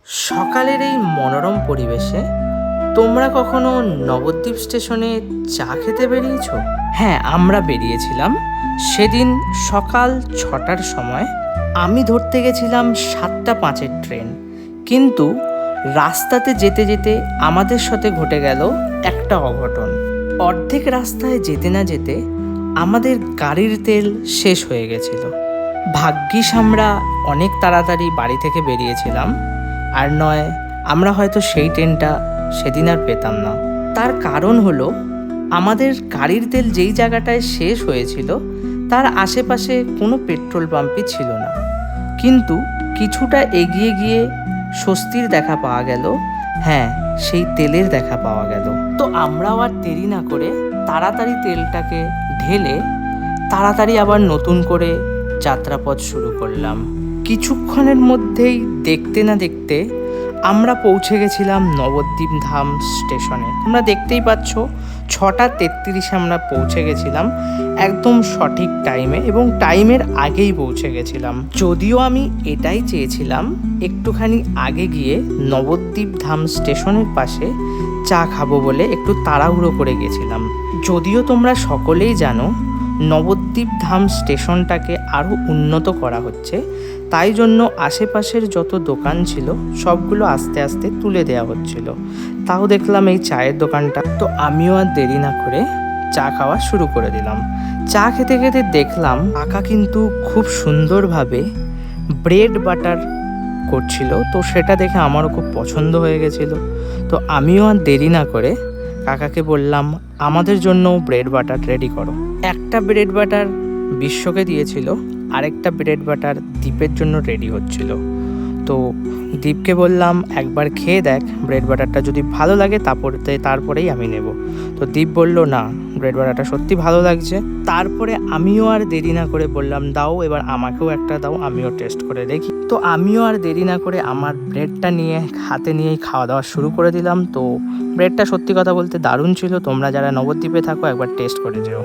সকালের এই মনোরম পরিবেশে তোমরা কখনো নবদ্বীপ স্টেশনে চা খেতে বেরিয়েছো? হ্যাঁ, আমরা বেরিয়েছিলাম। সেদিন সকাল 6টার সময় আমি ধরতে গেছিলাম 7:05-এর ট্রেন। কিন্তু রাস্তাতে যেতে যেতে আমাদের সাথে ঘটে গেল একটা অঘটন। অর্ধেক রাস্তায় যেতে না যেতে আমাদের গাড়ির তেল শেষ হয়ে গেছিল। ভাগ্যিস আমরা অনেক তাড়াতাড়ি বাড়ি থেকে বেরিয়েছিলাম, আর নয় আমরা হয়তো সেই ট্রেনটা সেদিন আর পেতাম না। তার কারণ হলো, আমাদের গাড়ির তেল যেই জায়গাটায় শেষ হয়েছিল তার আশেপাশে কোনো পেট্রোল পাম্পই ছিল না। কিন্তু কিছুটা এগিয়ে গিয়ে স্বস্তির দেখা পাওয়া গেল। হ্যাঁ, সেই তেলের দেখা পাওয়া গেল। তো আমরাও আর দেরি না করে তাড়াতাড়ি তেলটাকে ঢেলে তাড়াতাড়ি আবার নতুন করে যাত্রাপথ শুরু করলাম। কিছুক্ষণের মধ্যেই দেখতে না দেখতে আমরা পৌঁছে গেছিলাম নবদ্বীপ ধাম স্টেশনে। তোমরা দেখতেই পাচ্ছ, 6:33-এ আমরা পৌঁছে গেছিলাম, একদম সঠিক টাইমে, এবং টাইমের আগেই পৌঁছে গেছিলাম। যদিও আমি এটাই চেয়েছিলাম একটুখানি আগে গিয়ে নবদ্বীপ ধাম স্টেশনের পাশে চা খাবো বলে একটু তাড়াহুড়ো করে গেছিলাম। যদিও তোমরা সকলেই জানো নবদ্বীপ ধাম স্টেশনটাকে আরও উন্নত করা হচ্ছে, তাই জন্য আশেপাশের যত দোকান ছিল সবগুলো আস্তে আস্তে তুলে দেওয়া হচ্ছিল। তাও দেখলাম এই চায়ের দোকানটা। তো আমিও আর দেরি না করে চা খাওয়া শুরু করে দিলাম। চা খেতে খেতে দেখলাম কাকা কিন্তু খুব সুন্দরভাবে ব্রেড বাটার করছিল। তো সেটা দেখে আমারও খুব পছন্দ হয়ে গেছিলো। তো আমিও আর দেরি না করে কাকাকে বললাম, আমাদের জন্য ব্রেড বাটার রেডি করো। একটা ব্রেড বাটার বিশ্বকে দিয়েছিল, আরেকটা ব্রেড বাটার দীপের জন্য রেডি হচ্ছিল। তো দীপকে বললাম, একবার খেয়ে দেখ, ব্রেড বাটারটা যদি ভালো লাগে তারপরেই আমি নেব। তো দীপ বলল, না, ব্রেড বাটারটা সত্যি ভালো লাগছে। তারপরে আমিও আর দেরি না করে বললাম, দাও, এবার আমাকেও একটা দাও, আমিও টেস্ট করে দেখি। তো আমিও আর দেরি না করে আমার ব্রেডটা নিয়ে হাতে নিয়েই খাওয়া দাওয়া শুরু করে দিলাম। তো ব্রেডটা সত্যি কথা বলতে দারুণ ছিল। তোমরা যারা নবদ্বীপে থাকো একবার টেস্ট করে যেও।